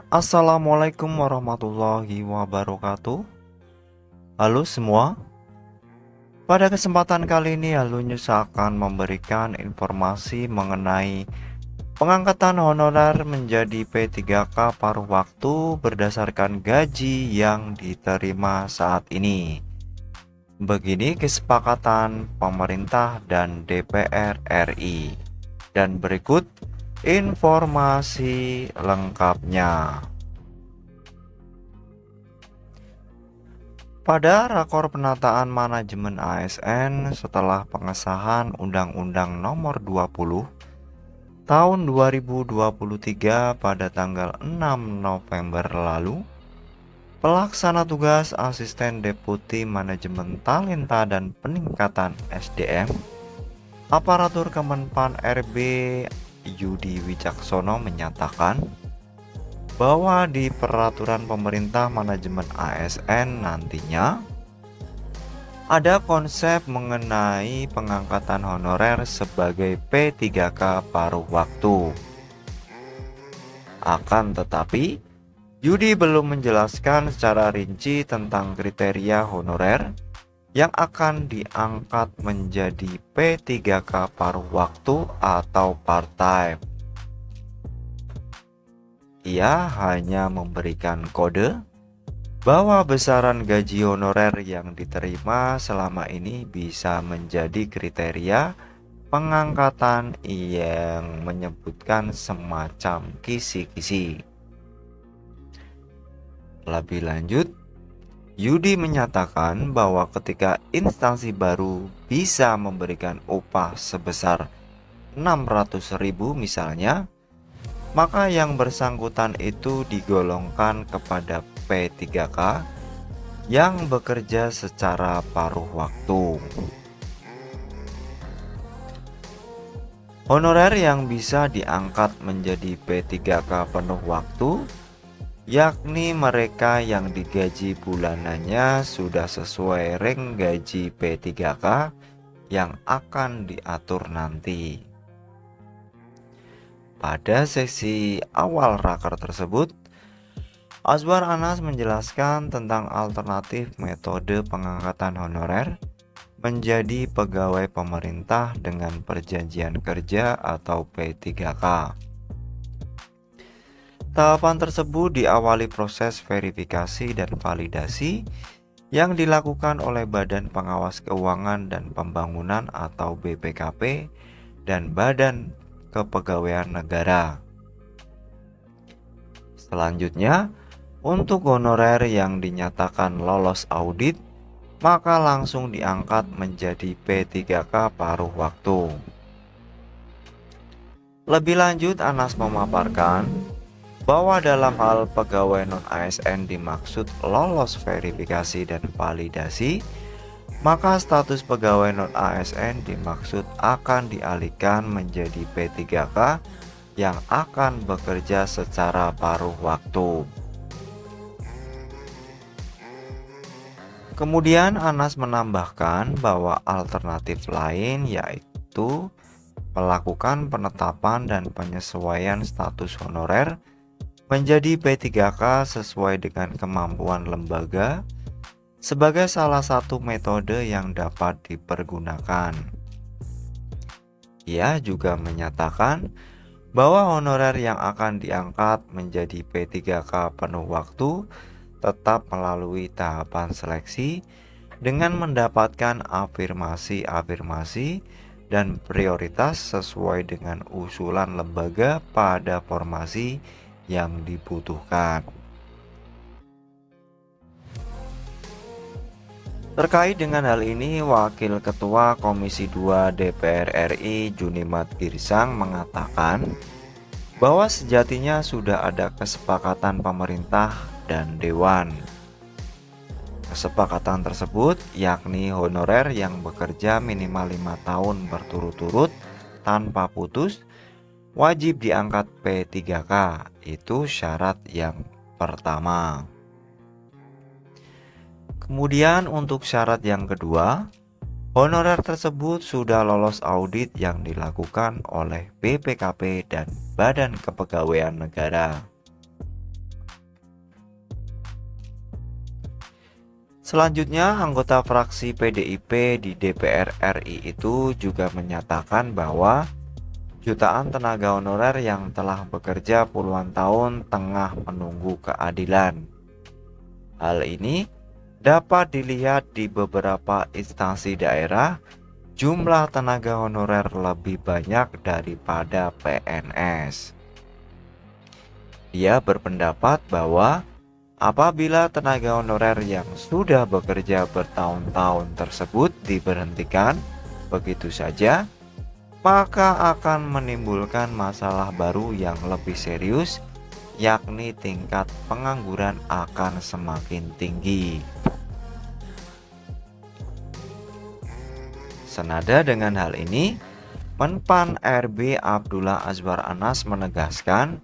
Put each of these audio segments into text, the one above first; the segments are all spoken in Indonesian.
Assalamualaikum warahmatullahi wabarakatuh. Halo semua, pada kesempatan kali ini Alunius akan memberikan informasi mengenai pengangkatan honorer menjadi P3K paruh waktu berdasarkan gaji yang diterima saat ini. Begini kesepakatan pemerintah dan DPR RI. Dan berikut informasi lengkapnya. Pada rakor penataan manajemen ASN setelah pengesahan Undang-Undang Nomor 20 Tahun 2023 pada tanggal 6 November lalu, pelaksana tugas Asisten Deputi Manajemen Talenta dan Peningkatan SDM Aparatur Kemenpan RB Yudi Wicaksono menyatakan bahwa di peraturan pemerintah manajemen ASN nantinya ada konsep mengenai pengangkatan honorer sebagai P3K paruh waktu. Akan tetapi, Yudi belum menjelaskan secara rinci tentang kriteria honorer yang akan diangkat menjadi P3K paruh waktu atau part-time. Ia hanya memberikan kode bahwa besaran gaji honorer yang diterima selama ini bisa menjadi kriteria pengangkatan yang menyebutkan semacam kisi-kisi. Lebih lanjut, Yudi menyatakan bahwa ketika instansi baru bisa memberikan upah sebesar 600.000 misalnya, maka yang bersangkutan itu digolongkan kepada P3K yang bekerja secara paruh waktu. Honorer yang bisa diangkat menjadi P3K penuh waktu, yakni mereka yang digaji bulanannya sudah sesuai reng gaji P3K yang akan diatur nanti. Pada sesi awal raker tersebut, Azwar Anas menjelaskan tentang alternatif metode pengangkatan honorer menjadi pegawai pemerintah dengan perjanjian kerja atau P3K. Tahapan tersebut diawali proses verifikasi dan validasi yang dilakukan oleh Badan Pengawas Keuangan dan Pembangunan atau BPKP dan Badan Kepegawaian Negara. Selanjutnya, untuk honorer yang dinyatakan lolos audit, maka langsung diangkat menjadi P3K paruh waktu. Lebih lanjut, Anas memaparkan bahwa dalam hal pegawai non-ASN dimaksud lolos verifikasi dan validasi, maka status pegawai non-ASN dimaksud akan dialihkan menjadi P3K yang akan bekerja secara paruh waktu. Kemudian Anas menambahkan bahwa alternatif lain yaitu melakukan penetapan dan penyesuaian status honorer menjadi P3K sesuai dengan kemampuan lembaga sebagai salah satu metode yang dapat dipergunakan. Ia juga menyatakan bahwa honorer yang akan diangkat menjadi P3K penuh waktu tetap melalui tahapan seleksi dengan mendapatkan afirmasi-afirmasi dan prioritas sesuai dengan usulan lembaga pada formasi yang dibutuhkan. Terkait dengan hal ini, Wakil Ketua Komisi 2 DPR RI Junimat Girsang mengatakan bahwa sejatinya sudah ada kesepakatan pemerintah dan Dewan. Kesepakatan tersebut yakni honorer yang bekerja minimal 5 tahun berturut-turut tanpa putus wajib diangkat P3K. Itu syarat yang pertama. Kemudian untuk syarat yang kedua, honorer tersebut sudah lolos audit yang dilakukan oleh BPKP dan Badan Kepegawaian Negara. Selanjutnya, anggota fraksi PDIP di DPR RI itu juga menyatakan bahwa jutaan tenaga honorer yang telah bekerja puluhan tahun tengah menunggu keadilan. Hal ini dapat dilihat di beberapa instansi daerah, jumlah tenaga honorer lebih banyak daripada PNS. Dia berpendapat bahwa apabila tenaga honorer yang sudah bekerja bertahun-tahun tersebut diberhentikan begitu saja, maka akan menimbulkan masalah baru yang lebih serius, yakni tingkat pengangguran akan semakin tinggi. Senada dengan hal ini, Menpan RB Abdullah Azwar Anas menegaskan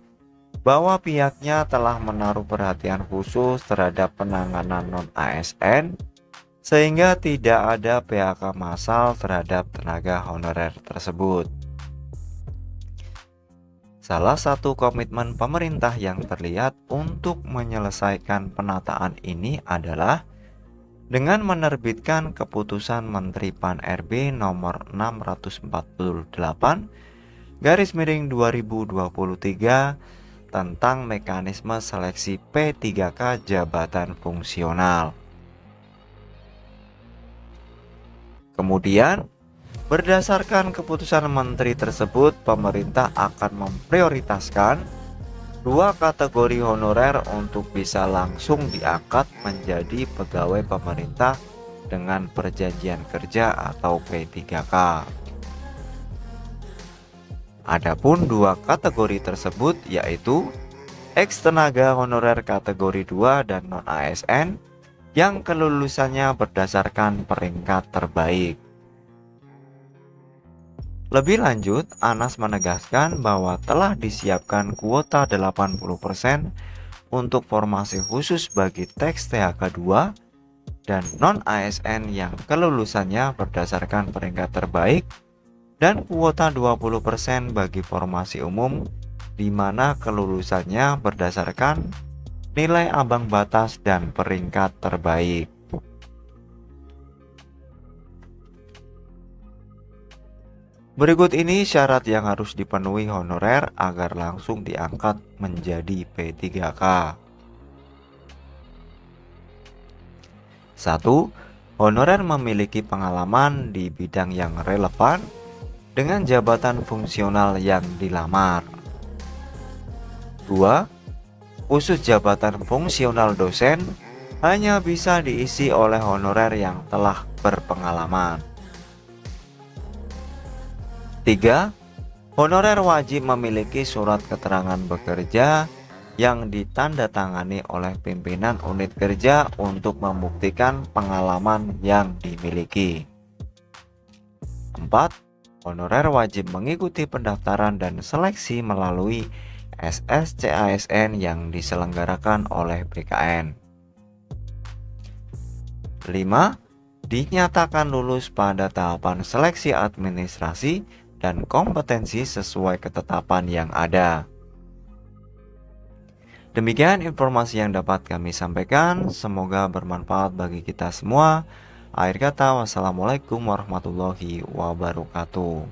bahwa pihaknya telah menaruh perhatian khusus terhadap penanganan non-ASN sehingga tidak ada PHK massal terhadap tenaga honorer tersebut. Salah satu komitmen pemerintah yang terlihat untuk menyelesaikan penataan ini adalah dengan menerbitkan keputusan Menteri Pan RB nomor 648/2023 tentang mekanisme seleksi P3K jabatan fungsional. Kemudian, berdasarkan keputusan menteri tersebut, pemerintah akan memprioritaskan 2 kategori honorer untuk bisa langsung diangkat menjadi pegawai pemerintah dengan perjanjian kerja atau P3K. Adapun 2 kategori tersebut yaitu ex tenaga honorer kategori 2 dan non-ASN yang kelulusannya berdasarkan peringkat terbaik. Lebih lanjut, Anas menegaskan bahwa telah disiapkan kuota 80% untuk formasi khusus bagi teks THK 2 dan non-ASN yang kelulusannya berdasarkan peringkat terbaik, dan kuota 20% bagi formasi umum di mana kelulusannya berdasarkan nilai ambang batas dan peringkat terbaik. Berikut ini syarat yang harus dipenuhi honorer agar langsung diangkat menjadi P3K. 1. Honorer memiliki pengalaman di bidang yang relevan dengan jabatan fungsional yang dilamar. 2. Khusus jabatan fungsional dosen hanya bisa diisi oleh honorer yang telah berpengalaman. 3. Honorer wajib memiliki surat keterangan bekerja yang ditandatangani oleh pimpinan unit kerja untuk membuktikan pengalaman yang dimiliki. 4. Honorer wajib mengikuti pendaftaran dan seleksi melalui SSCASN yang diselenggarakan oleh BKN. 5. Dinyatakan lulus pada tahapan seleksi administrasi dan kompetensi sesuai ketetapan yang ada. Demikian informasi yang dapat kami sampaikan, semoga bermanfaat bagi kita semua. Akhir kata, wassalamualaikum warahmatullahi wabarakatuh.